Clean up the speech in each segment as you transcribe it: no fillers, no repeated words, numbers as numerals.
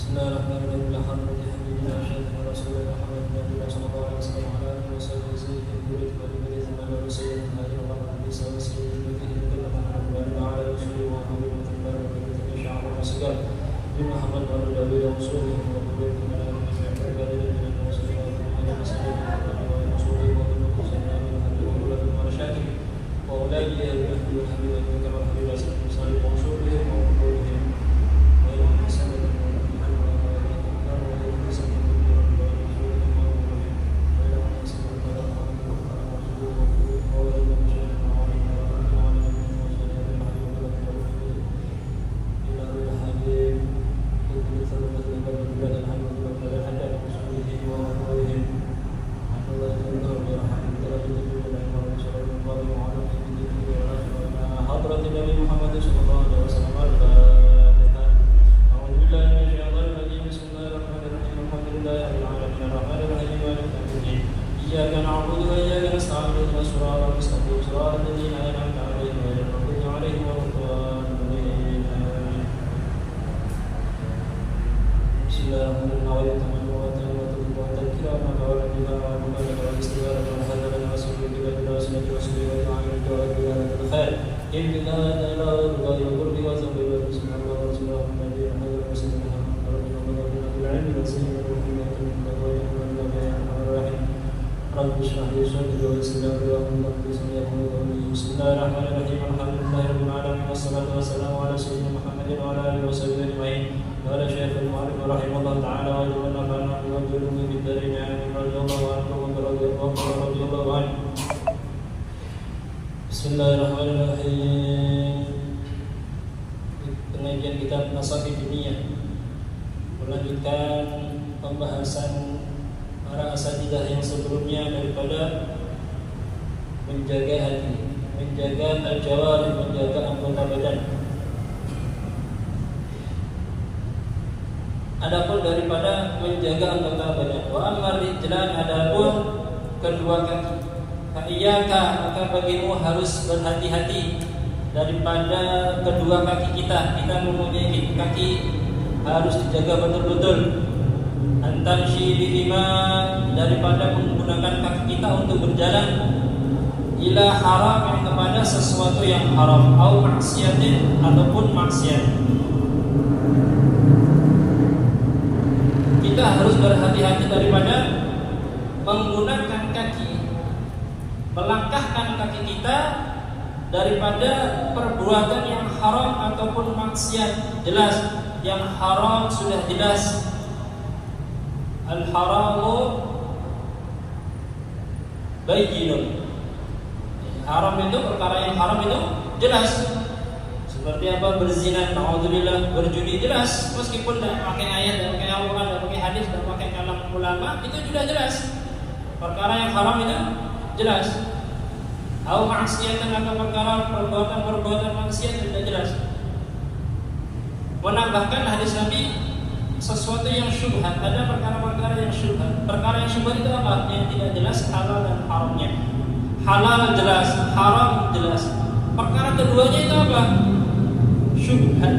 Bismillahirrahmanirrahim. Alhamdulillahi hamdulillah syaitan rasulullah Muhammad sallallahu alaihi wasallam ala alihi wasallam sayyidil murid wa alihi zaman wa sayyidil hadi wa nabi sallallahu alaihi wasallam wa ala alihi wa sahbihi wa man syaa'a wa sagal bi Muhammad wa ala alihi wa sahbihi wa man tabi'ahum bi ihsan ila yaumil din wa sallallahu alaihi wasallam wa rasulihi wa man wa syakir wa ulaihi yahdi wa kama habib sallallahu wa sahbihi wa pengajian kitab Nasakhi Dunia melanjutkan pembahasan para asatidzah yang sebelumnya daripada menjaga hati, menjaga al-jawarih, menjaga anggota badan. Adapun daripada menjaga anggota badan, wa amar rijlan, adapun kedua kaki. Fa'iyaka, maka bagimu harus berhati-hati daripada kedua kaki kita. Kita mempunyai kaki harus dijaga betul-betul. Antamshi bihima, daripada menggunakan kaki kita untuk berjalan ila haram, yang kepada sesuatu yang haram, au maksiatin, ataupun maksiat. Kita harus berhati-hati daripada menggunakan kaki, melangkahkan kaki kita daripada perbuatan yang haram ataupun maksiat. Jelas yang haram sudah jelas. Al-haramu bayyinun. Haram itu, perkara yang haram itu jelas. Seperti apa? Berzina, naudzubillah, berjudi, jelas. Meskipun tidak pakai ayat, tidak pakai Al-Quran, tidak pakai hadis, tidak pakai kalam ulama, itu sudah jelas. Perkara yang haram itu jelas. Au maksiatan, atau perkara perbuatan maksiat sudah jelas. Menambahkan hadis Nabi sesuatu yang syubhat, ada perkara-perkara yang syubhat. Perkara yang syubhat itu apa? Yang tidak jelas halal dan haramnya. Halal jelas, haram jelas. Perkara keduanya itu apa? Syubhat.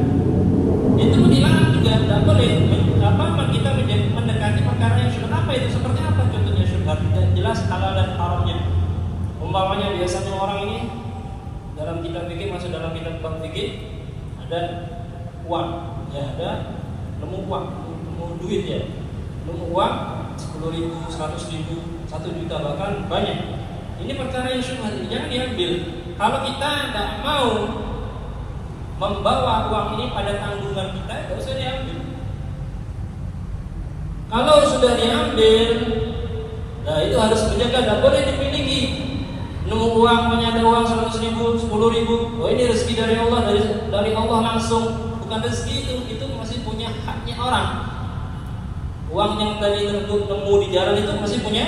Itu dilarang juga, tidak boleh. Kita mendekati perkara yang syubhat. Apa itu? Seperti apa contohnya syubhat? Tidak jelas halal dan haramnya. Umpamanya biasanya orang ini dalam kitab fikih, masuk dalam kitab fikih ada uang, ya, ada nemu uang, nemu duit, ya, nemu uang 10.000, 100.000, 1 juta, bahkan banyak. Ini perkara yang syubhat, jangan diambil. Kalau kita tidak mau membawa uang ini pada tanggungan kita, tidak usah diambil. Kalau sudah diambil, nah itu harus menjaga, tidak boleh dimiliki. Nemu uang, ada uang 100.000, 10.000, oh ini rezeki dari Allah, dari Allah langsung. Bukan rezeki itu masih punya haknya orang. Uang yang tadi nemu di jalan itu masih punya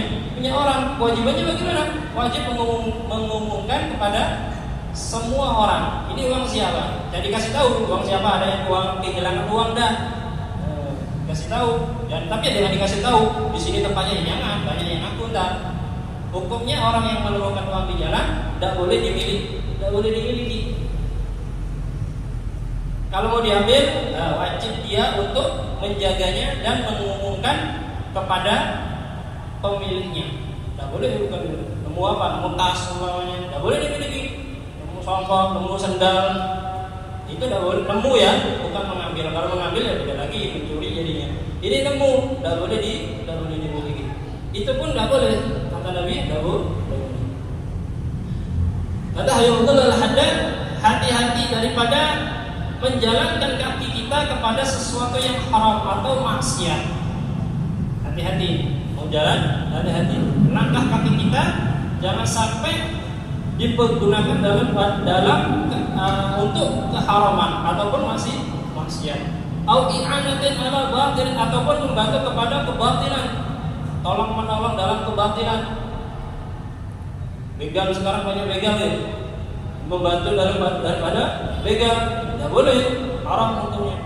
orang. Kewajibannya bagaimana? Wajib mengumumkan kepada semua orang. Ini uang siapa? Jadi kasih tahu uang siapa. Ada yang uang kehilangan uang dah, kasih tahu. Dan tapi dengan dikasih tahu di sini tempatnya jangan, banyak yang ngaku dah. Hukumnya orang yang menemukan uang di jalan tidak boleh dimiliki, tidak boleh dimiliki. Kalau mau diambil, wajib dia untuk menjaganya dan mengumumkan kepada pemiliknya. Tidak boleh bukan nemu apa, nemu tas semuanya, tidak boleh dimiliki. Nemu songkok, nemu sendal, itu tidak boleh. Nemu ya, bukan mengambil. Kalau mengambil ya beda lagi, mencuri jadinya. Ini nemu, tidak boleh dimiliki. Itu pun tidak boleh. Kata Nabi, tidak boleh. Kata Hayatullah al-Haddad, hati-hati daripada menjalankan kaki kita kepada sesuatu yang haram atau maksiat. Hati-hati mau jalan, hati-hati langkah kaki kita jangan sampai dipergunakan untuk keharaman ataupun masih maksiat. Au i'anatin ala batil, ataupun membantu kepada kebatilan, tolong menolong dalam kebatilan. Begal sekarang banyak begal ya. Membantu daripada begal tidak boleh, haram tentunya.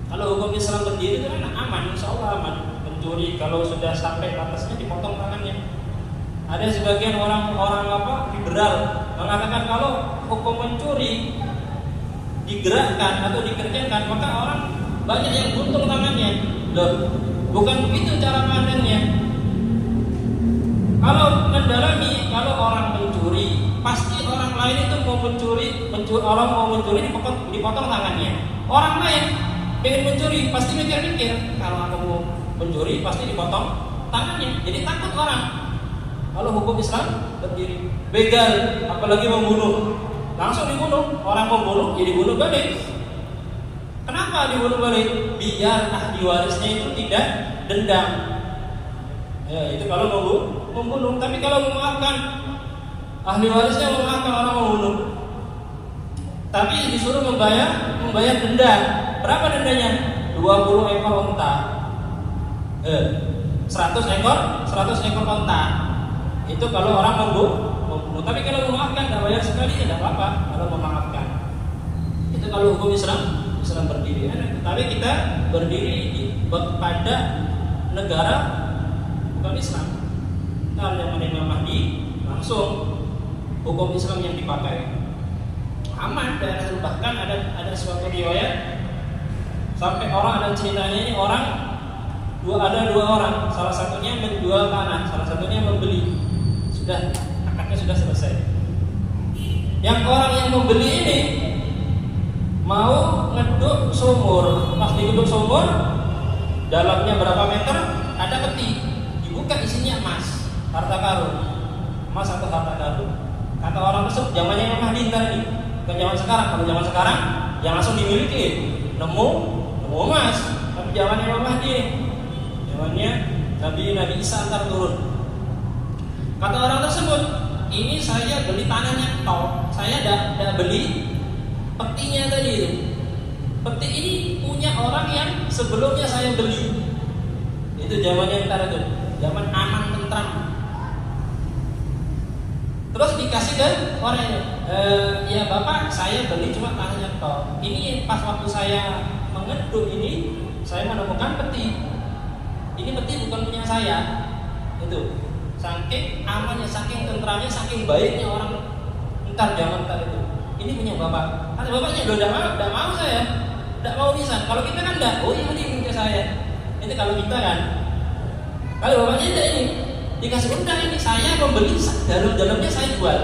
Kalau hukum Islam berdiri itu kan aman, insya Allah aman. Pencuri kalau sudah sampai batasnya dipotong tangannya. Ada sebagian orang liberal mengatakan kalau hukum mencuri digerakkan atau dikerjakan maka orang banyak yang buntung tangannya. Loh, bukan begitu cara pandangnya. Kalau mendalami, kalau orang mencuri, pasti orang lain itu mau mencuri, orang mau mencuri dipotong tangannya. Orang lain pengen mencuri, pasti mikir-mikir, kalau aku mau mencuri pasti dipotong tangannya. Jadi takut orang. Kalau hukum Islam berdiri, begal, apalagi membunuh, langsung dibunuh. Orang membunuh, ya dibunuh balik. Kenapa dibunuh balik? Biar ahli warisnya itu tidak dendam. Ya, itu kalau membunuh. Tapi kalau memaafkan, ahli warisnya memaafkan orang membunuh. Tapi disuruh membayar denda. Berapa dendanya? 20 ekor unta. 100 ekor unta. Itu kalau orang membunuh. Tapi kalau memaafkan, tidak bayar sekali, tidak apa-apa. Kalau memaafkan, itu kalau hukum Islam berdiri. Tapi kita berdiri pada negara bukan Islam. Kalau yang menerima Mahdi, langsung hukum Islam yang dipakai. Aman. Dan bahkan ada suatu riwayat sampai orang, ada ceritanya ini ada dua orang, salah satunya menjual tanah, salah satunya membeli. Sudah akadnya sudah selesai. Yang orang yang membeli ini mau ngeduk sumur. Pas digeduk sumur, dalamnya berapa meter, ada peti. Dibuka isinya emas, harta karun. Emas atau harta karun. Kata orang tersebut, zamannya Imam Mahdi ntar ini, bukan zaman sekarang. Kalau zaman sekarang, yang langsung dimiliki, nemu emas. Tapi zamannya Imam Mahdi, zamannya Nabi Isa antar turun. Kata orang tersebut, ini saya beli tanahnya toh, saya tidak beli petinya tadi itu. Peti ini punya orang yang sebelumnya saya beli. Itu zamannya ntar itu, zaman aman tentram. Terus dikasih ke orangnya, ya bapak, saya beli cuma tanahnya toh. Ini pas waktu saya mengeduk ini, saya menemukan peti. Ini peti bukan punya saya. Itu. Saking amannya, saking tentramnya, saking baiknya orang entar itu. Ini punya bapak. Kata bapaknya, tidak mau saya, tidak mau bisa. Kalau kita kan tidak, oh iya ini punya saya. Itu kalau kita kan. Kalau bapaknya tidak, ini dikasih undang ini, saya membeli, dalamnya saya jual.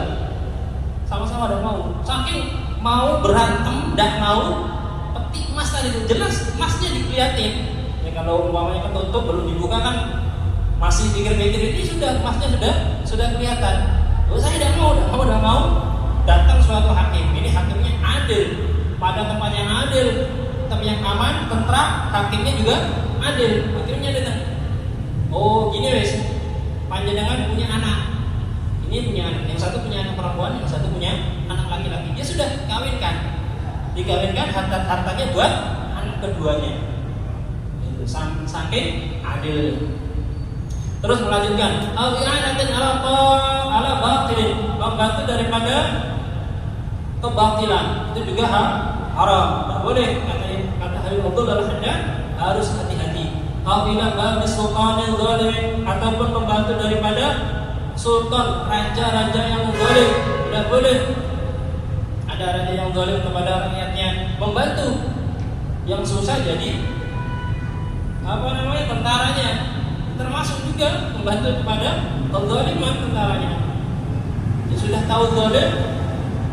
Sama-sama tidak mau. Saking mau berantem, tidak mau peti emas tadi itu. Jelas emasnya dikelihatin. Ya kalau umpamanya ketutup belum dibuka kan, masih pikir-pikir, ini sudah emasnya sudah kelihatan. Oh saya tidak mau. Datang suatu hakim. Ini hakimnya adil, pada tempat yang adil, tempat yang aman, tentram. Hakimnya juga adil. Hakimnya datang. Oh gini wes, panjenengan punya anak. Ini punya anak. Yang satu punya anak perempuan, yang satu punya anak laki-laki. Dia sudah kawinkan. Dikawinkan, hartanya buat anak keduanya. Itu saking adil. Terus melanjutkan, al-i'anatin ala batilin, membantu daripada kebatilan. Itu juga haram. Tidak boleh. Kata Hayatullah al-Haddad, harus hati-hati. Al-ila bagi sultanil zalim, ataupun membantu daripada sultan, raja-raja yang zalim. Tidak boleh. Ada raja yang zalim kepada rakyatnya, yang susah jadi tentaranya, termasuk juga membantu kepada kezaliman tentaranya. Dia sudah tahu zalim,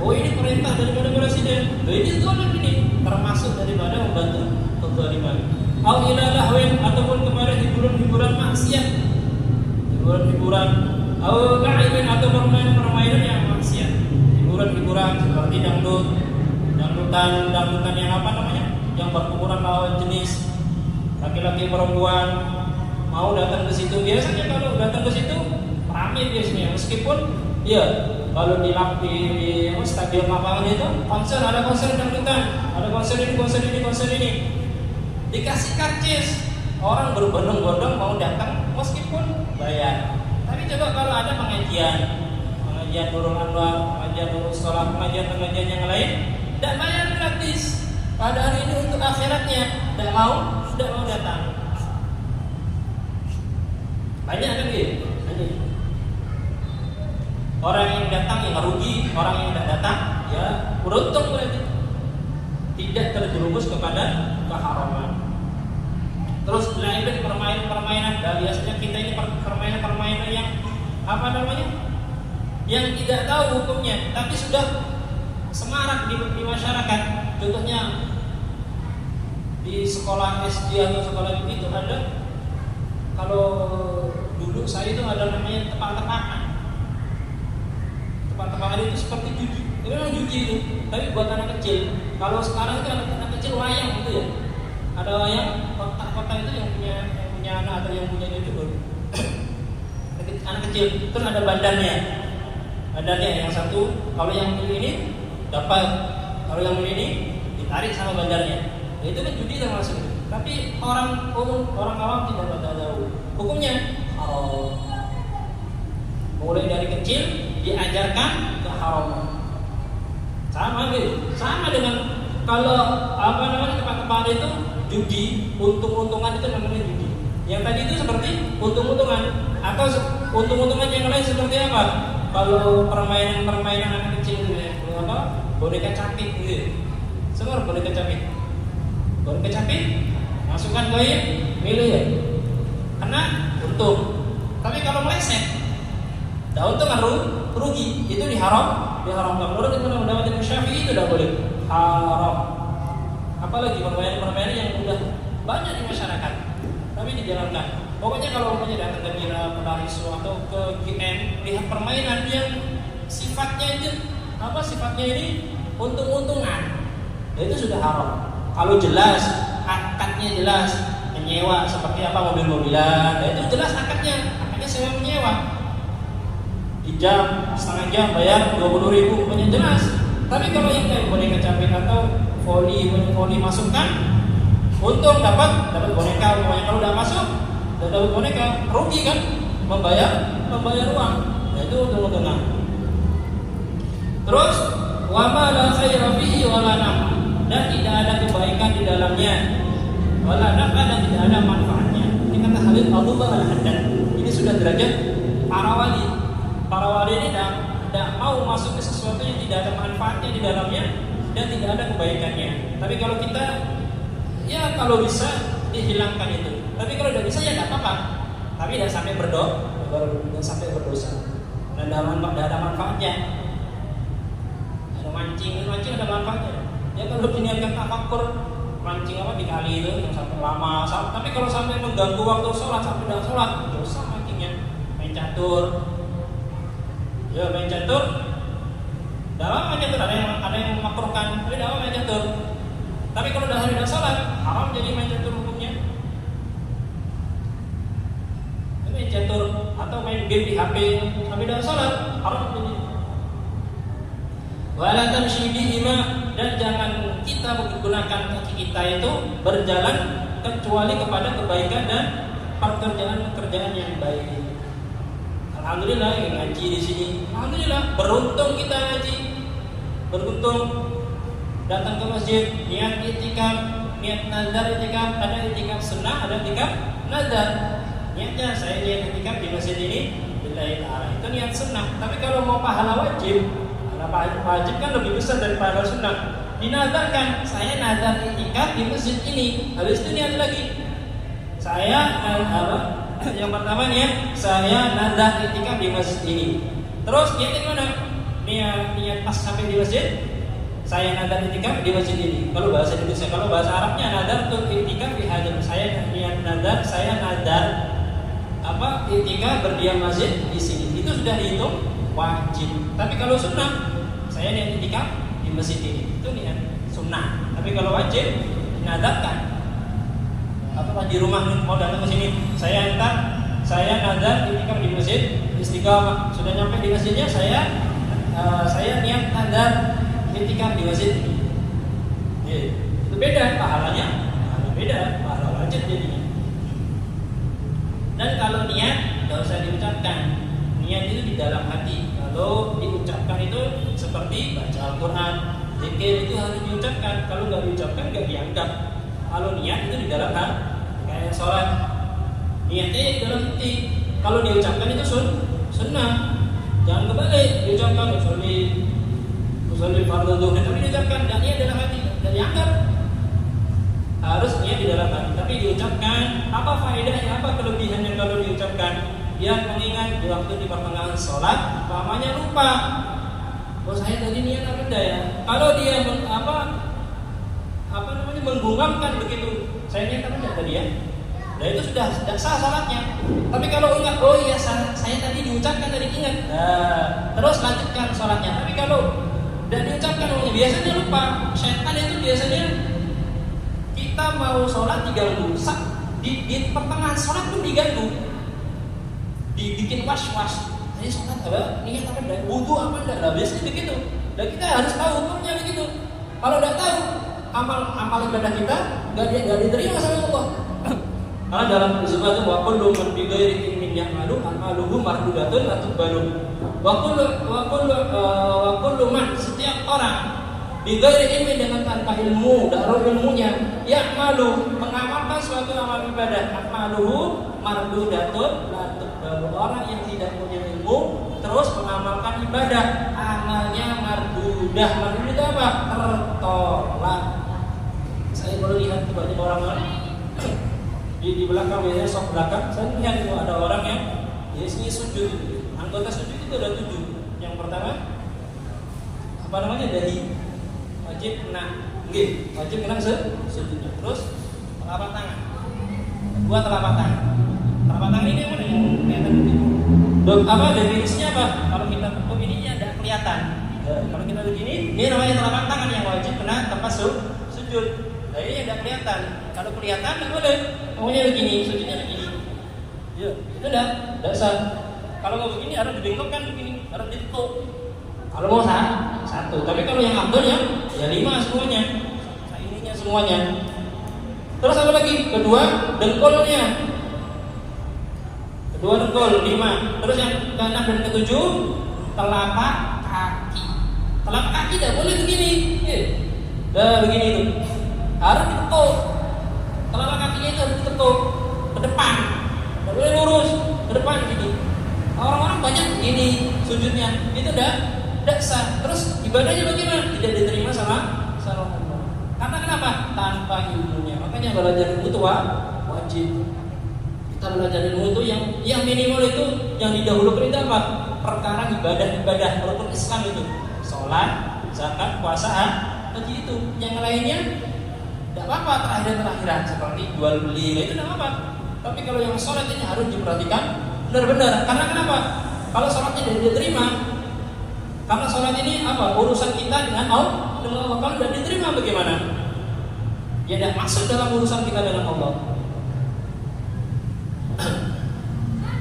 oh ini perintah daripada presiden, ini zalim, ini termasuk daripada membantu kezaliman. Au ila lahwin, ataupun kepada hiburan-hiburan maksiat, hiburan-hiburan, au la'ibin, atau permainan yang maksiat, hiburan-hiburan seperti dangdutan yang yang berkumpulan lawan jenis, laki-laki perempuan mau datang ke situ. Biasanya kalau datang ke situ ramai biasanya, meskipun ya kalau di stadion lapangan itu ada konser dangdutan, ada konser ini, dikasih karcis, orang berbondong-bondong mau datang meskipun bayar. Tapi coba kalau ada pengajian Nurul Anwar, pengajian Nurul Sholat, pengajian yang lain, tidak bayar gratis. Pada hari ini untuk akhiratnya tidak mau datang. Banyak kan gitu? Orang yang datang yang rugi, orang yang tidak datang ya beruntung berarti tidak terjerumus kepada keharaman. Terus lain permainan, dan biasanya kita ini permainan yang yang tidak tahu hukumnya, tapi sudah semarak di masyarakat. Contohnya di sekolah SD atau sekolah itu ada, kalau dulu saya itu ada namanya tepak-tepakan. Tepak-tepakan itu seperti judi. Itu memang judi itu, tapi buat anak kecil. Kalau sekarang itu anak kecil wayang gitu ya. Ada wayang kotak-kotak itu yang punya anak atau yang punya cucu baru. Anak kecil. Terus ada bandarnya. Bandarnya yang satu, kalau yang ini dapat, kalau yang ini ditarik sama bandarnya. Nah, itu kan judi termasuk. Tapi orang awam tidak tahu hukumnya. Mulai dari kecil diajarkan keharaman. Sama dengan kalau tepat-tepat itu judi, untung-untungan itu namanya judi. Yang tadi itu seperti untung-untungan, atau untung-untungan yang lain seperti apa? Kalau permainan anak kecil itu ya, boneka capit gitu. Semua boneka capit. Boneka capit, masukkan koin, milih ya. Karena untung. Tapi kalau meleset, dah untung kan rugi. Itu diharamkan. Menurut Imam Syafi'i itu tidak boleh. Haram. Apalagi permainan yang udah banyak di masyarakat, tapi dijalankan. Pokoknya kalau datang ke Mira, Pelarisu atau ke GM, lihat permainan yang sifatnya ini untung-untungan, itu sudah haram. Kalau jelas, akadnya jelas, menyewa seperti apa mobil-mobilan, itu jelas akadnya sewa menyewa. Di jam, setengah jam bayar 20.000, pokoknya jelas. Tapi kalau yang kayak boneka capit atau voli masukkan, untung dapat boneka, pokoknya kalau udah masuk dan dapat boneka rugi kan, membayar uang. Nah, itu untung-untungan. Terus wa ma la khaira fihi wa la nafa, dan tidak ada kebaikan di dalamnya, wala nafa, dan tidak ada manfaatnya. Ini kata Khalid Abdullah Al-Haddad. Ini sudah derajat para wali. Para wali ini tidak mau masuk ke sesuatu yang tidak ada manfaatnya di dalamnya dan tidak ada kebaikannya. Tapi kalau kita, ya kalau bisa dihilangkan itu. Tapi kalau tidak bisa ya tidak apa-apa. Tapi tidak sampai berdosa. Dan tidak ada manfaatnya. Ada mancing ada manfaatnya. Ya kalau diniatkan tafakur, mancing di kali itu yang sampai lama. Tapi kalau sampai mengganggu waktu sholat, sampai tidak sholat, dosa mancingnya. Main catur. Ya main catur. Dalam main catur ada yang memakruhkan, tapi dalam main catur. Tapi kalau dah hari dah sholat, haram jadi main catur hukumnya. Main catur atau main game di HP, tapi dah sholat, haram jadi. Wala tamshi bihima, dan jangan kita menggunakan kaki kita itu berjalan kecuali kepada kebaikan dan pekerjaan yang baik. Alhamdulillah yang ngaji di sini. Alhamdulillah, beruntung kita ngaji. Beruntung datang ke masjid, niat itikaf, niat nazar itikaf, ada itikaf sunnah, ada itikaf nazar. Niatnya saya niat itikaf di masjid ini lillahi ta'ala. Itu niat sunnah. Tapi kalau mau pahala wajib kan lebih besar dari pahala sunnah. dinadarkan, saya nazar i'tikaf di masjid ini. Habis itu niat lagi. Saya yang pertama nih, saya nazar i'tikaf di masjid ini. Terus niatnya gimana? Niat pas sampai di masjid, saya nazar i'tikaf di masjid ini. Kalau bahasa Indonesia, kalau bahasa Arabnya nazar tuh i'tikaf fi hajar. Saya niat nazar, saya nazar i'tikaf berdiam masjid di sini. Itu sudah dihitung wajib. Tapi kalau sunnah, saya niat i'tikaf di masjid ini. Itu niat sunnah. Tapi kalau wajib, nadarkan. Atau di rumah mau datang ke sini, saya nazar i'tikaf di masjid Istiqamah. Sudah nyampe di masjidnya, saya niat nazar i'tikaf di masjid ini. Itu beda pahalanya, beda pahala wajib jadinya. Dan kalau niat tidak usah diucapkan. Niat itu di dalam hati. Kalau diucapkan itu seperti baca Al-Quran, zikir itu harus diucapkan. Kalau nggak diucapkan nggak dianggap. Kalau niat itu di dalam hati, kayak sholat, niatnya di dalam hati. Kalau diucapkan itu sunnah. Jangan kebalik, diucapkan usolli fardhu dhuhr, tapi diucapkan dan niat dalam hati, dan dianggap. Harus niat di dalam hati, tapi diucapkan. Apa faedahnya, apa kelebihannya kalau diucapkan? Dia mengingat di waktu di pertengahan sholat, pamannya lupa. Oh, saya tadi niat apa enggak ya? Kalau dia menggumamkan begitu, saya niat apa enggak tadi ya? Nah itu sudah sah sholatnya. Tapi kalau ingat, oh iya saya tadi diucapkan, tadi ingat. Nah, terus lanjutkan sholatnya. Tapi kalau tidak diucapkan, biasanya lupa. Syaitan itu biasanya kita mau sholat diganggu. Di pertengahan sholat pun diganggu. Dibikin was-was. Ini sholat apa? Niat apa enggak? Wudu apa enggak? Nah biasanya begitu. Dan kita harus tahu hukumnya begitu. Kalau tidak tahu, amal ibadah kita nggak diterima sama Allah. Karena dalam sebuah itu wa kullu man bi ghairi ilmin ya'malu amaluhu mardudatun la tuqbalu. Wa kullu man, setiap orang bi ghairi ilmin, dengan tanpa ilmu, darul ilmunya, ya'malu, mengamalkan suatu amal ibadah, amaluhu mardudatun la tuqbalu. Orang yang tidak punya ilmu terus mengamalkan ibadah, amalnya mardudah. Mardudah itu apa? Tertolak. Saya baru lihat banyak orang-orang di belakang, biasanya sok belakang, saya lihat itu ada orang yang biasanya sujud. Anggota sujud itu ada 7. Yang pertama dari wajib kena, wajib kena sujud. Terus telapak tangan, 2 telapak tangan. Telapak tangan ini yang mana yang kelihatan begitu? Definisinya apa? Kalau kita tekuk ini tidak kelihatan. Kalau kita begini, ini namanya telapak tangan yang wajib kena tempat sujud. Nah ini tidak kelihatan. Kalau kelihatan tidak boleh. Pokoknya begini, sujudnya begini. Ya, itu tidak sah. Kalau mau begini harus dibengkokkan begini, harus ditekuk. Kalau mau satu. Tapi kalau yang abdul ya 5 semuanya. Ininya semuanya. Terus apa lagi? Kedua dengkulnya. Kedua dengkul 5. Terus yang ke-6 dan ke-7 telapak kaki. Telapak kaki tidak boleh begini. Begini itu. Harus ditekuk. Telapak kakinya itu harus ditekuk ke depan. Tidak boleh lurus ke depan gini. Orang-orang banyak begini sujudnya. Itu tidak sah. Terus ibadahnya bagaimana? Tidak diterima sama Allah. Karena kenapa? Tanpa ilmunya. Makanya belajar ilmu itu wajib. Kita belajar ilmu itu yang minimal itu yang didahulukan itu apa? Perkara ibadah walaupun Islam itu sholat, zakat, puasa, haji itu. Yang lainnya tidak apa-apa, terakhiran seperti jual beli itu tidak apa-apa. Tapi kalau yang sholat ini harus diperhatikan benar-benar. Karena kenapa? Kalau sholatnya tidak diterima, karena sholat ini apa? Urusan kita dengan Allah. Kalau tidak diterima bagaimana? Ya tidak masuk dalam urusan kita dengan Allah.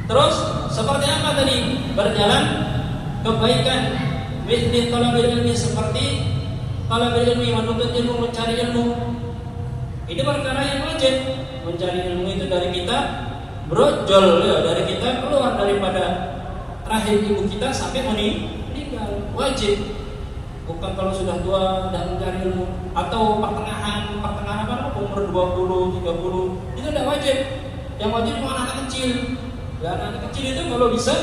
Terus seperti apa tadi? Berjalan kebaikan. Mithli talabil ilmi, seperti talabil ilmi, menuntut ilmu, mencari ilmu. Ini perkara yang wajib. Mencari ilmu itu dari kita brojol, ya, dari kita keluar daripada rahim ibu kita sampai meninggal. Wajib. Bukan kalau sudah tua dan mencari ilmu, atau pertengahan apa, umur 20, 30, itu tidak wajib. Yang wajib cuma anak kecil. Ya, anak kecil itu kalau bisa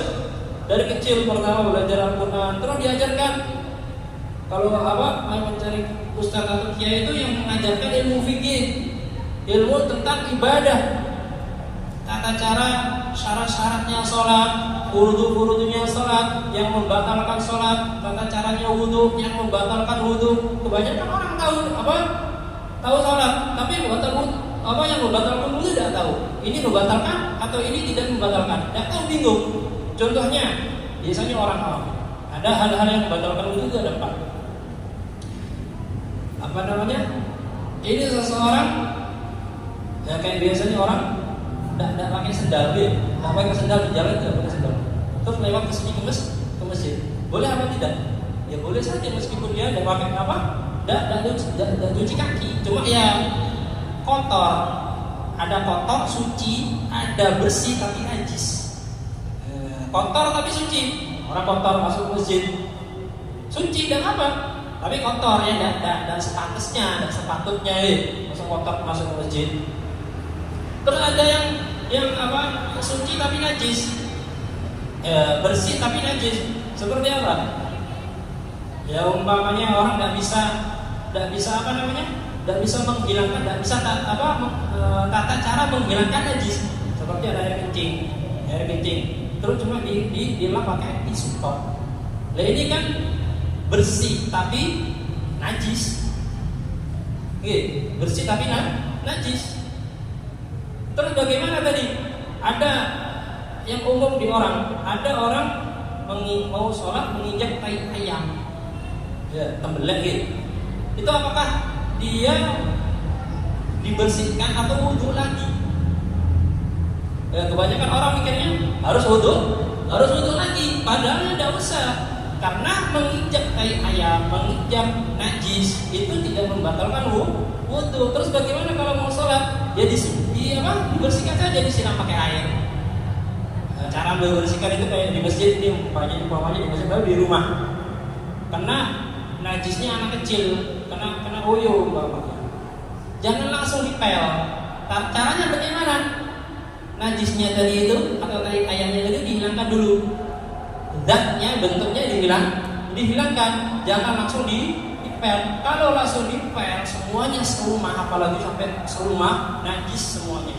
dari kecil pertama belajar Al-Quran, terus diajarkan Kalau apa mencari ustaz atau kiai itu yang mengajarkan ilmu fikih, ilmu tentang ibadah, tata cara, syarat-syaratnya sholat, furudu-furudunya sholat, yang membatalkan sholat, tata caranya wudhu, yang membatalkan wudhu. Kebanyakan orang tahu apa? Tahu sholat, tapi apa yang membatalkan wudhu tidak tahu. Ini membatalkan atau ini tidak membatalkan? Tidak tahu, bingung. Contohnya, biasanya orang awam. Ada hal-hal yang membatalkan wudhu itu ada 4. Apa namanya? Ini seseorang, ya kayak biasanya orang tidak pakai sendal, tidak pakai sendal di jalan, tidak pakai sendal. Terus lewat ke sini ke masjid, boleh apa tidak? Ya boleh saja meskipun dia tidak pakai apa, tidak cuci kaki. Cuma ya kotor, ada kotor suci, ada bersih tapi najis. Kotor tapi suci. Orang kotor masuk masjid, suci dan apa? Tapi kotor ya, tidak sepantasnya, tidak sepatutnya masuk kotor masuk ke masjid. Terus ada yang apa suci tapi najis, bersih tapi najis. Seperti apa? Ya umpamanya orang tidak bisa apa namanya, tidak bisa menghilangkan, tidak bisa tata cara menghilangkan najis. Seperti ada air kencing, terus cuma dilap pakai tisu top. Nah ini kan bersih tapi najis, bersih tapi najis. Terus bagaimana tadi? Ada yang umum di orang, ada orang mau sholat menginjak tai ayam, ya tembelak gitu. Itu apakah dia dibersihkan atau wudhu lagi? Ya, kebanyakan orang mikirnya harus wudhu lagi, padahal tidak usah. Karena menginjak tai ayam, menginjak najis itu tidak membatalkan wudhu. Terus bagaimana kalau mau sholat? Ya dibersihkan saja, disiram pakai air. Cara membersihkan itu kayak di masjid, ini umpamanya di masjid, di rumah. Karena najisnya anak kecil, kena uyuh umpamanya. Jangan langsung dipel. Caranya bagaimana? Najisnya tadi itu atau tai ayamnya tadi dihilangkan dulu. Zatnya, bentuknya dihilangkan. Jangan langsung dipel. Kalau langsung dipel, semuanya serumah, apalagi sampai serumah najis semuanya.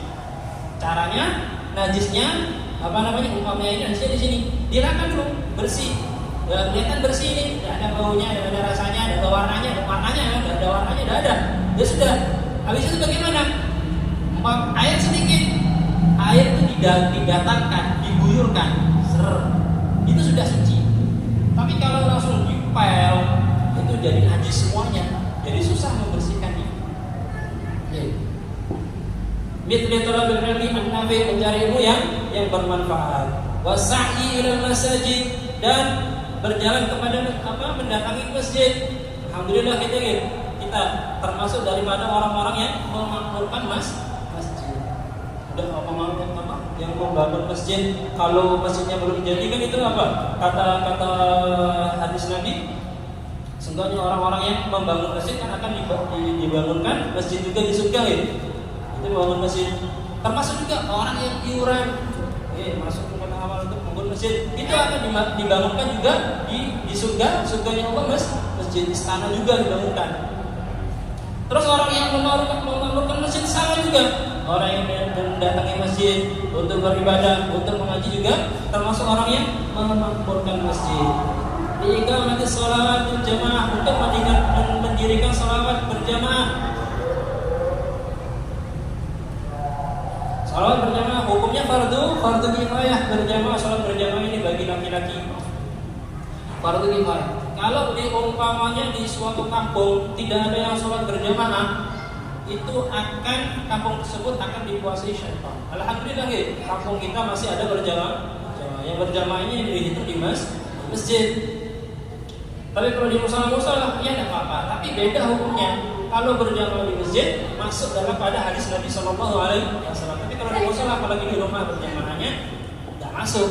Caranya najisnya umpamanya ini najisnya di sini, dihilangkan dulu, bersih. Ya, kelihatan bersih ini, tidak ada baunya, tidak ada rasanya, tidak ada warnanya, tidak ada. Ya sudah. Habis itu bagaimana? Air sedikit, air itu didatangkan, diguyurkan, itu sudah suci. Tapi kalau langsung dipel, itu jadi najis semuanya, jadi susah membersihkannya. Mithli talabil ilmi an-nafi, mencari ilmu yang bermanfaat. Wasa'i ilal masajid, dan berjalan kepada mendatangi masjid. Alhamdulillah kita termasuk daripada orang-orang yang memakmurkan masjid. Udah yang membangun masjid. Kalau masjidnya belum dijadikan itu apa? Kata hadis Nabi, sesungguhnya orang-orang yang membangun masjid kan akan dibangunkan masjid juga di surga ya. Itu membangun masjid. Termasuk juga orang yang iuran, masuk ke kota awal untuk membangun masjid, itu akan dibangunkan juga di surga, surganya Allah, masjid istana juga dibangunkan. Terus orang yang memakmurkan masjid sama juga. Orang yang mendatangi masjid untuk beribadah, untuk mengaji juga termasuk orang yang memakmurkan masjid. Iqamatis sholawat berjamaah, untuk mendirikan sholawat berjamaah. Sholawat berjamaah hukumnya fardu kifayah. Berjamaah, sholat berjamaah ini bagi laki-laki fardu kifayah. Kalau umpamanya di suatu kampung tidak ada yang sholat berjamaah, itu kampung tersebut akan dikuasai syaitan. Alhamdulillah kampung kita masih ada berjamaah. Yang berjamaah ini dihitung di masjid. Tapi kalau di musola ya tidak apa-apa. Tapi beda hukumnya. Kalau berjamaah di masjid masuk dalam pada hadis Nabi SAW. Tapi kalau di musola, apalagi di rumah berjamaahnya tidak masuk.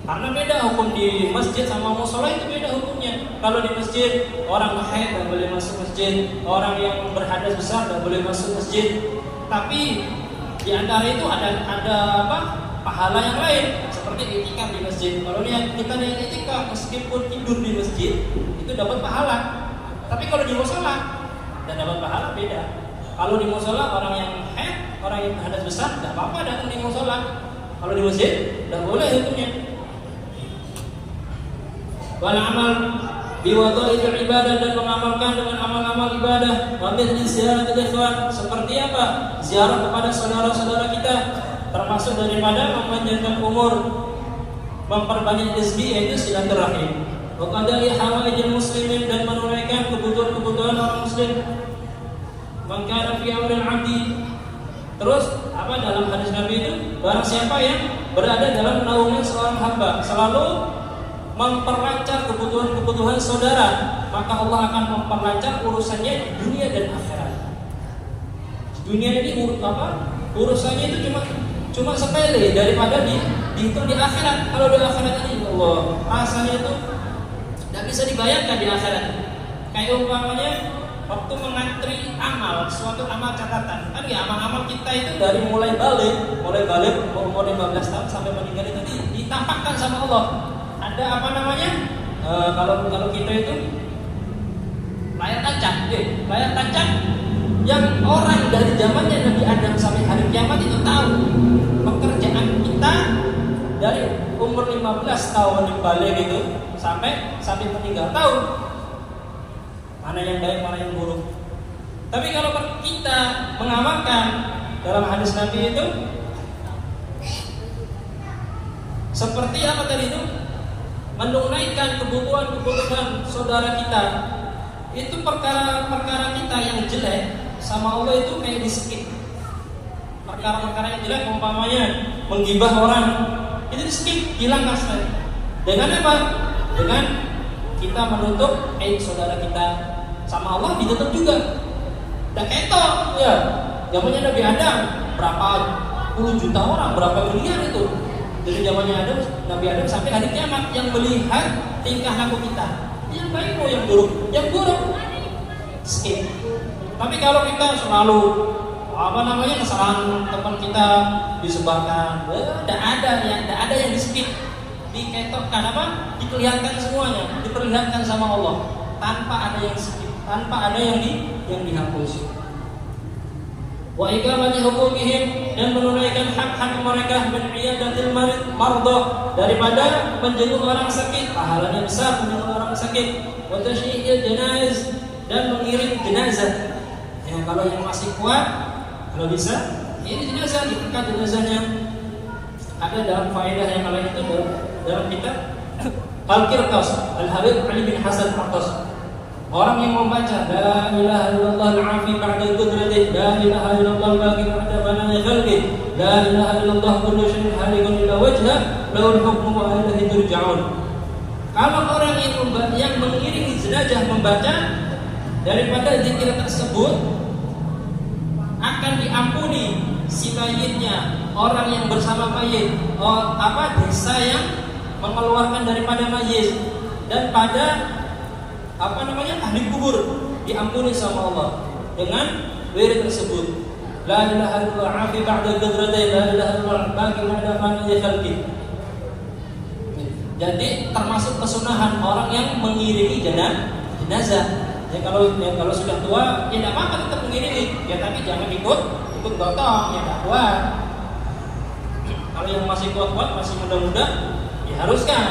Karena beda hukum di masjid sama musola, itu beda hukumnya. Kalau di masjid orang haid tidak boleh masuk masjid, orang yang berhadas besar tidak boleh masuk masjid. Tapi di antara itu ada pahala yang lain. seperti itikaf di masjid. Kalau kita niat itikaf meskipun tidur di masjid itu dapat pahala. Tapi kalau di mushola dan dapat pahala beda. Kalau di mushola orang yang haid, orang yang hadas besar tidak apa-apa datang di mushola. Kalau di masjid tidak boleh hukumnya. Wal amal biwadha'il ibadah, dan mengamalkan dengan amal-amal ibadah. Wa mithli ziyaratil ikhwan, seperti apa? Ziarah kepada saudara-saudara kita, termasuk daripada memanjangkan umur, memperbanyak rezeki, yaitu silaturahim. Wa qada'i hawaijil muslimin, dan menunaikan kebutuhan-kebutuhan orang muslim. Man kana fi amril 'abdi. Terus apa dalam hadis Nabi itu? Barang siapa yang berada dalam naungan seorang hamba, selalu memperlancar kebutuhan-kebutuhan saudara, maka Allah akan memperlancar urusannya di dunia dan akhirat. Di dunia ini urusannya itu cuma sepele daripada dihitung di akhirat. Kalau di akhirat ini Allah rasanya itu tidak bisa dibayangkan di akhirat. Kayak umpamanya waktu mengantri amal, suatu amal catatan. Kan ya amal-amal kita itu dari mulai balik umur 15 tahun sampai meninggal itu ditampakkan sama Allah. Ada apa namanya? Kalau kita itu layar tancap yang orang dari zamannya Nabi Adam sampai hari kiamat itu tahu pekerjaan kita dari umur 15 tahun balik itu sampai meninggal, tahu mana yang baik, mana yang buruk. Tapi kalau kita mengamalkan dalam hadis Nabi itu seperti apa tadi itu? Menunaikan kebutuhan saudara kita. Itu perkara-perkara kita yang jelek sama Allah itu kayak di-skip. Perkara-perkara yang jelek umpamanya menggibah orang, itu di-skip, hilang kasih. Dengan apa? Dengan kita menutup aib saudara kita. Sama Allah ditutup juga. Udah ketok ya. Zamannya Nabi Adam berapa puluh juta orang, berapa miliar itu. Dari zamannya Nabi Adam sampai hari kiamat yang melihat tingkah laku kita. Yang baik mau yang buruk? Yang buruk skip. Tapi kalau kita selalu kesalahan teman kita disebarkan, tidak ada yang di skip, diketokkan diperlihatkan semuanya, diperlihatkan sama Allah tanpa ada yang skip, tanpa ada yang dihapus. Wa iqamati hukukihim, dan menunaikan hak-hak mereka, min iyadatil mardah, daripada menjenguk orang sakit, pahalanya besar menjenguk orang sakit. Wa tasyi'il janaiz, dan mengiring jenazah. Ya, kalau yang masih kuat, kalau bisa, ini jenazah, diangkat jenazahnya. Ada dalam faedah yang lain itu dalam kitab Al-Qirtas, Al-Habib Ali bin Hasan Qirtas. Orang yang membaca la ilaha illallah al-afi ba'da qudratihi, la ilaha illallah al-baqi ba'da banani khalqihi, la ilaha illallah kullu syai'in halikun illa wajhah, lahul hukmu wa ilaihi turja'un. Kalau orang yang mengiringi jenazah membaca daripada zikir tersebut, akan diampuni si mayitnya, orang yang bersama mayit, desa yang mengeluarkan daripada mayit, dan pada ahli kubur diampuni sama Allah dengan wirid tersebut. La ilaha illallah afi ba'da qudratihi, la ilaha illallah baqi ba'da fani khalqi. Jadi termasuk kesunahan orang yang mengiringi jenazah. Ya kalau sudah tua, ya tidak apa-apa tetap mengiringi. Ya tapi jangan ikut gotong, ya tidak kuat. Kalau yang masih kuat-kuat, masih muda-muda, diharuskan.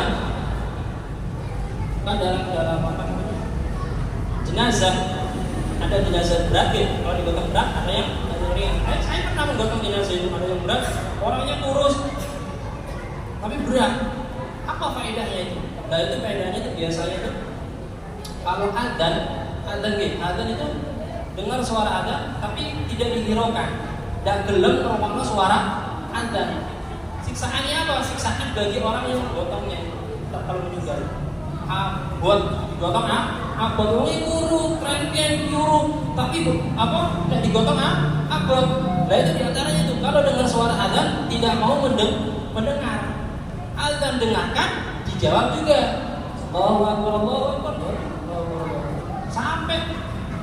Kan dalam jenazah, ada jenazah berat ya. Kalau digotong berat, ada yang ringan. Saya pernah menggotong jenazah itu, ada yang berat, orangnya kurus tapi berat. Apa faedahnya itu? Nah itu faedahnya itu biasanya itu kalau adzan itu dengar suara adzan tapi tidak dihiraukan, tidak gelem merungokno suara adzan. Siksaannya apa? Siksaan bagi orang yang menggotongnya. Kalau juga buat digotong abot wong kuru krengken nyuruh tapi tidak digotong abot. Nah itu diantaranya itu kalau dengar suara adzan tidak mau mendengar. Adzan dengarkan dijawab juga. Allahu akbar, Allahu akbar. Sampai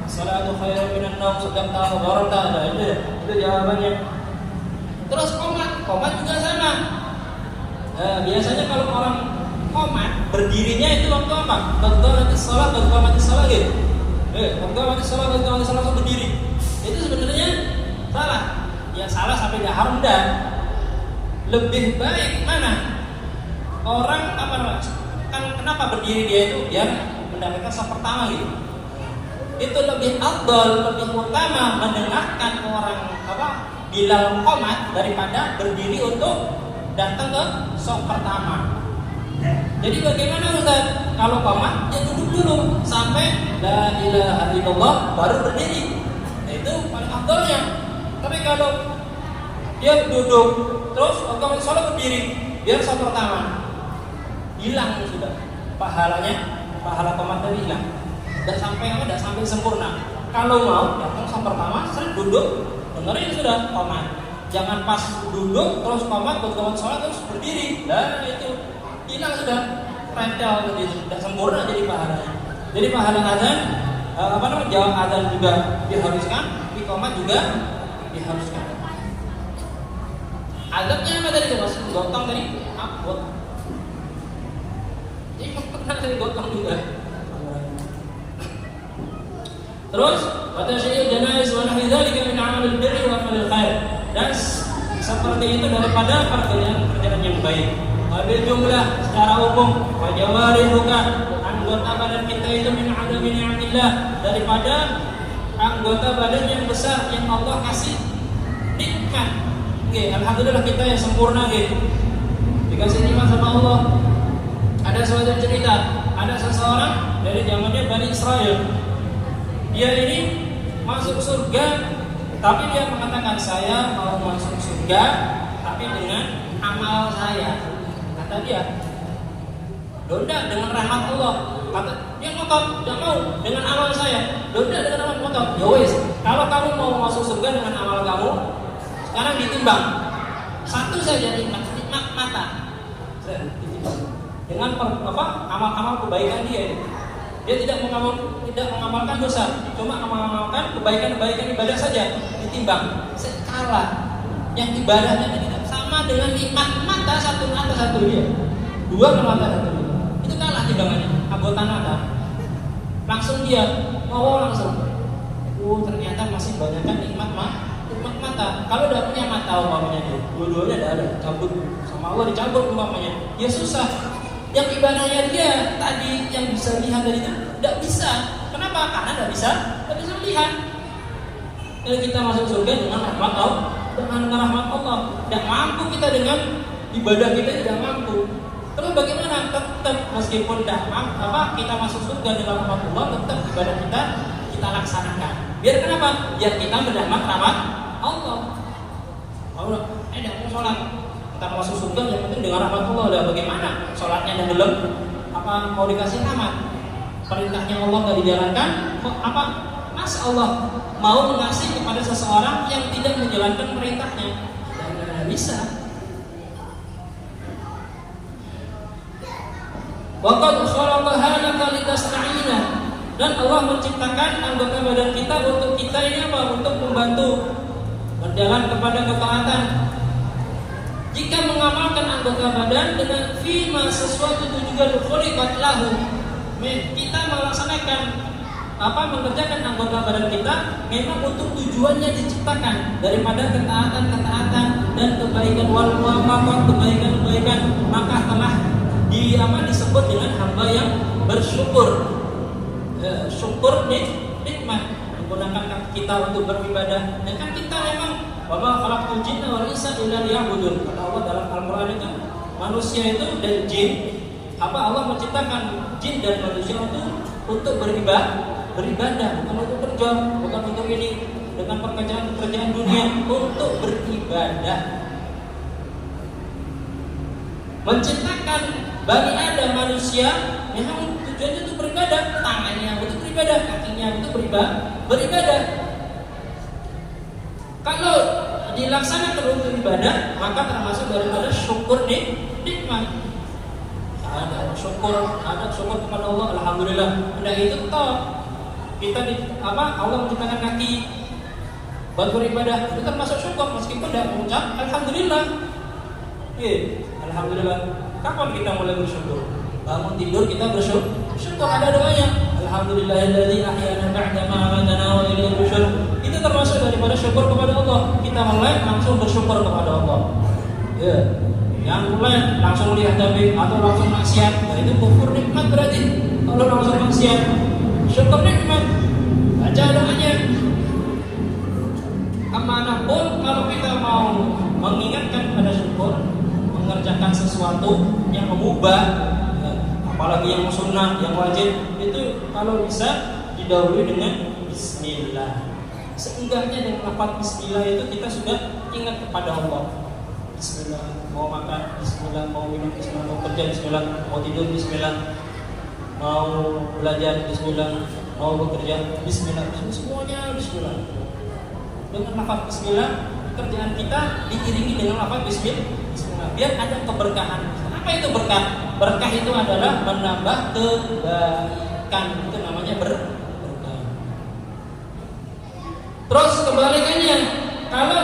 salatu khairum minan naum, sedang tahu barata. Itu jawabannya. Terus komat juga sama. Biasanya kalau orang qomat berdirinya itu waktu apa? Waktu mati sholat gitu. Waktu mati sholat berdiri. Itu sebenarnya salah. Ya salah sampai nggak haram dah. Lebih baik mana? Orang apa namanya? Kan kenapa berdiri dia itu biar mendapatkan saf pertama gitu. Itu lebih afdal, lebih utama mendengarkan orang Bilal qomat daripada berdiri untuk datang ke saf pertama. Jadi bagaimana Ustaz? Kalau qomat ya duduk dulu sampai la ilaha illallah baru berdiri. Itu paling afdalnya. Tapi kalau dia duduk terus waktu sholat berdiri, biar saf pertama hilang sudah pahalanya, pahala qomat tadi hilang. Tidak sampai sempurna. Kalau mau datang saf pertama, sering duduk, dengerin sudah qomat. Jangan pas duduk terus qomat, waktu sholat terus berdiri. Nah itu hilang sudah, rentel begitu, tidak sempurna jadi pahalanya. Jadi pahala azan, jawab azan juga diharuskan, iqamah juga diharuskan. Azabnya apa tadi Mas? Gotong tadi? Abot. Jadi pernah dari gotong juga. Terus, kata Syekh Janais wa nahwi dzalika min 'amalil birri wa 'amalil khair. Dan seperti itu daripada pekerjaan yang baik. Wabil jumlah secara umum wajawari bukan anggota badan kita itu min adami ni'matillah, daripada anggota badan yang besar yang Allah kasih nikmat. Alhamdulillah kita yang sempurna gitu. Dikasih nikmat sama Allah. Ada suatu cerita, ada seseorang dari zamannya Bani Israel. Dia ini masuk surga, tapi dia mengatakan saya mau masuk surga tapi dengan amal saya. Kata dia, donda dengan rahmat Allah. Kata dia ngotot, tidak mau dengan amal saya. Donda dengan amal ngotot. Ya wes, kalau kamu mau masuk surga dengan amal kamu, sekarang ditimbang. Satu saja nikmat mata. Dengan amal-amal kebaikan dia. Dia tidak mengamalkan dosa, cuma mengamalkan kebaikan-kebaikan ibadah saja. Ditimbang. Sekala yang ibadahnya tidak sama dengan nikmat mata satu dia. Dua mata satu dia. Itu kalah timbangannya. Anggota mata. Langsung dia langsung. Ternyata masih banyakkan nikmat mata. Kalau udah punya mata umpamanya dia, dua-duanya ada cabut sama Allah dicabut umpamanya. Ya susah. Yang ibadahnya dia tadi yang bisa lihat dari itu tidak bisa. Kenapa? Karena tidak bisa melihat. Kalau kita masuk surga dengan rahmat Allah, tidak mampu kita dengan ibadah kita, tidak mampu. Terus bagaimana? Tetap meskipun tidak mampu, kita masuk surga dengan rahmat Allah, tetap ibadah kita laksanakan. Biar kenapa? Biar kita mendapat rahmat Allah. Tidak mau sholat, kita masuk surga yang penting dengan rahmat Allah. Udah bagaimana? Sholatnya yang belum mau dikasih rahmat? Perintahnya Allah tidak dijalankan. Masa Allah mau mengasih kepada seseorang yang tidak menjalankan perintahnya? Tidak bisa. Waqad khalaqaha laka litasta'ina. Dan Allah menciptakan anggota badan kita untuk kita ini apa? Untuk membantu berjalan kepada ketaatan. Jika mengamalkan anggota badan dengan fima sesuatu tujuan khuliqat lahu, kita melaksanakan mengerjakan anggota badan kita memang untuk tujuannya diciptakan, daripada ketaatan dan kebaikan wal muwafaqah, kebaikan, maka telah disebut dengan hamba yang bersyukur. Syukur nikmat menggunakan kaki kita untuk beribadah. Dan kan kita memang wa ma khalaqtul jinna wal insa illa liya'budun. Kata Allah dalam Al-Qur'an itu, manusia itu dan jin, Allah menciptakan jin dan manusia itu untuk beribadah, bukan untuk kerja, bukan untuk ini dengan pekerjaan dunia, untuk beribadah. Menciptakan Bani Adam manusia memang tujuannya untuk beribadah, tangannya untuk beribadah, kakinya untuk beribadah. Kalau dilaksanakan untuk ibadah, maka termasuk daripada syukur nikmat. Ada syukur kepada Allah, alhamdulillah. Udah itu toh kita Allah menciptakan kaki buat beribadah, itu termasuk syukur meskipun tidak mengucap alhamdulillah. Alhamdulillah. Kapan kita mulai bersyukur? Bangun tidur kita bersyukur. Syukur ada doanya. Alhamdulillahilladzi ahyana ba'da ma amatana wa ilaihi nusyur. Itu termasuk daripada syukur kepada Allah. Kita mulai langsung bersyukur kepada Allah. Yang mulai langsung lihat tapi atau langsung maksiat, nah itu kufur nikmat berarti. Kalau langsung maksiat, syukur nikmat. Baca doanya. Amanapun kalau kita mau mengingatkan pada syukur, mengerjakan sesuatu yang mengubah, apalagi yang sunnah, yang wajib, itu kalau bisa didahului dengan bismillah. Seenggaknya dengan lafaz bismillah itu kita sudah ingat kepada Allah. Bismillah, mau makan, bismillah, mau minum, bismillah, mau kerja, bismillah, mau tidur, bismillah, mau belajar, bismillah, mau bekerja, bismillah, semuanya bismillah. Dengan lafaz bismillah, kerjaan kita diiringi dengan lafaz bismillah, biar ada keberkahan. Apa itu berkah? Berkah itu adalah menambah kebaikan, itu namanya berkah. Terus kebalikannya, kalau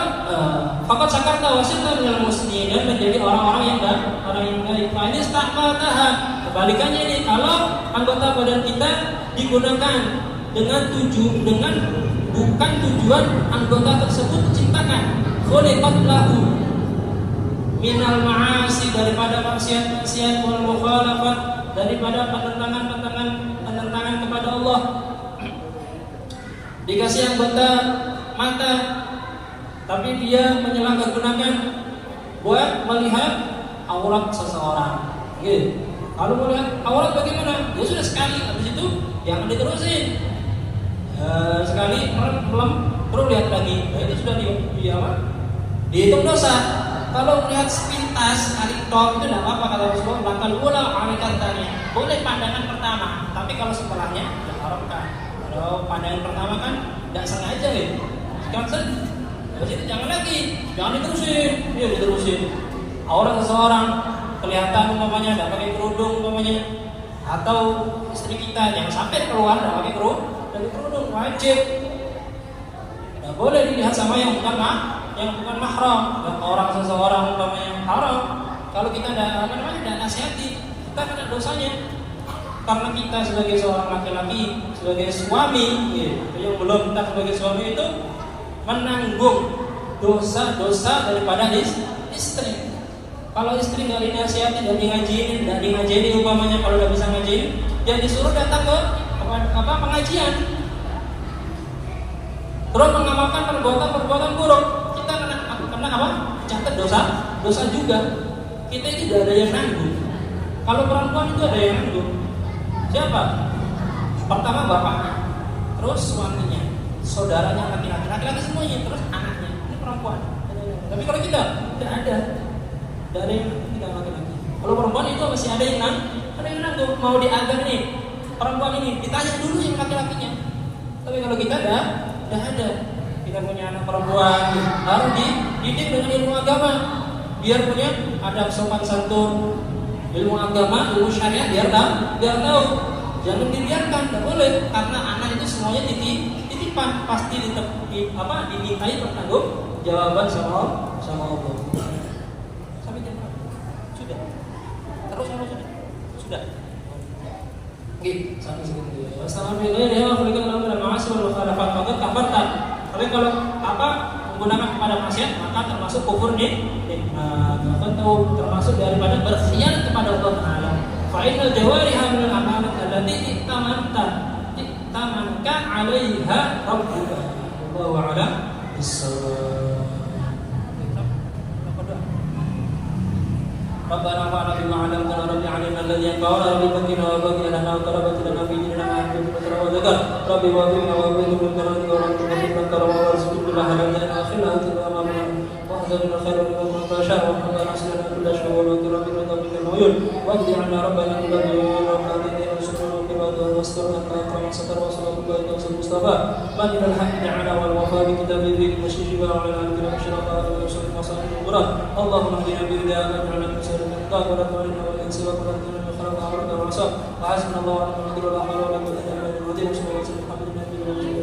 fakat sakarta wasita minal muslimin, dan menjadi orang-orang yang baik. Ini istakmaltaha. Kebalikannya ini, kalau anggota badan kita digunakan dengan bukan tujuan anggota tersebut diciptakan. Khuliqat lahu minal ma'asi, daripada maksiat wal mukhalafat, daripada penentangan kepada Allah. Dikasih anggota mata, tapi dia menyalahgunakan buat melihat aurat seseorang. Kalau melihat aurat bagaimana? Ya sudah sekali, habis itu jangan diterusin. Sekali belum perlu lihat lagi. Nah, itu sudah dihitung dosa. Kalau melihat sepintas kali tok itu tidak apa-apa, kata Rasulullah. Bakal ulah amikatanya. Boleh pandangan pertama, tapi kalau setelahnya diharamkan. Kalau pandangan pertama kan tidak sengaja Sekarang habis itu jangan diterusin. Aurat seseorang kelihatan umpamanya tidak pakai kerudung umpamanya, atau istri kita yang sampai keluar tidak pakai kerudung, wajib. Tidak boleh dilihat sama yang bukan mahram. Dan orang seseorang umpamanya haram. Kalau kita tidak nasihati, kita kena dosanya. Karena kita sebagai seorang laki-laki, sebagai suami, yang belum kita sebagai suami itu menanggung dosa-dosa daripada istri. Kalau istri nggak dinasihati, nggak ngajiin umpamanya, kalau nggak bisa ngajiin, dia disuruh datang ke pengajian, terus mengamalkan perbuatan buruk, kita kena apa? Catat dosa juga. Kita itu tidak ada yang nanggung. Kalau perempuan itu ada yang nanggung. Siapa? Pertama bapaknya, terus suaminya, saudaranya laki-laki semuanya, terus anaknya. Ini perempuan. Tapi kalau kita tidak ada yang tidak laki-laki. Kalau perempuan itu masih ada yang nanggung. Mau diagar nih perempuan ini, ditanya dulu yang laki-lakinya. Tapi kalau kita tidak ada, kita punya anak perempuan, harus dididik dengan ilmu agama, biar punya adab sopan santun. Ilmu agama, ilmu syariat biar tahu. Jangan dibiarkan, tidak boleh, karena anak itu semuanya titipan, pasti dimintai bertanggung jawaban sama Allah. Sampai jam berapa? Sudah. Terus sudah. Oke, sampai segitu. Tapi kalau menggunakan kepada maksiat, maka termasuk kufur termasuk daripada berkhianat kepada Allah Taala. Fa'inal jawariha minal amanat allati i'tamanka 'alaiha rabbuka. Wallahu a'lam bissawab. Rabbana fa'alna bima 'allamtana rabbi 'allimna alladhi yanfa'una rabbi fatina wa baqina lana wa qarabati lana fi dinina ma antum wa dzakar rabbi wa bina wa bina min karami wa rabbina karama wa rizqina halal dan akhirah wa amana wa hadzal khairu wa bashar wa qad aslana kull shay'in wa karami wa rabbina al-uyun wa qdi 'anna rabbana alladhi yuqaddiru rusuluhu bi wa wastarna wa satar wa sallallahu alaihi wa mustafa man al hamd 'ala wal wafa bi kitabihi mushiba 'ala al-kiram syarafa wa sallallahu alaihi wa sallam Allahumma hdina bi hidayah wa ولا تولنا ولا نسوا ولا تولنا من خلق أمرنا وعصى وحسبنا الله ونعم الوكيل ولا حول ولا قوة إلا بالله العظيم صلى الله عليه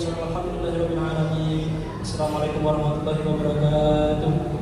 وسلم الحمد لله رب العالمين. Assalamualaikum warahmatullahi wabarakatuh.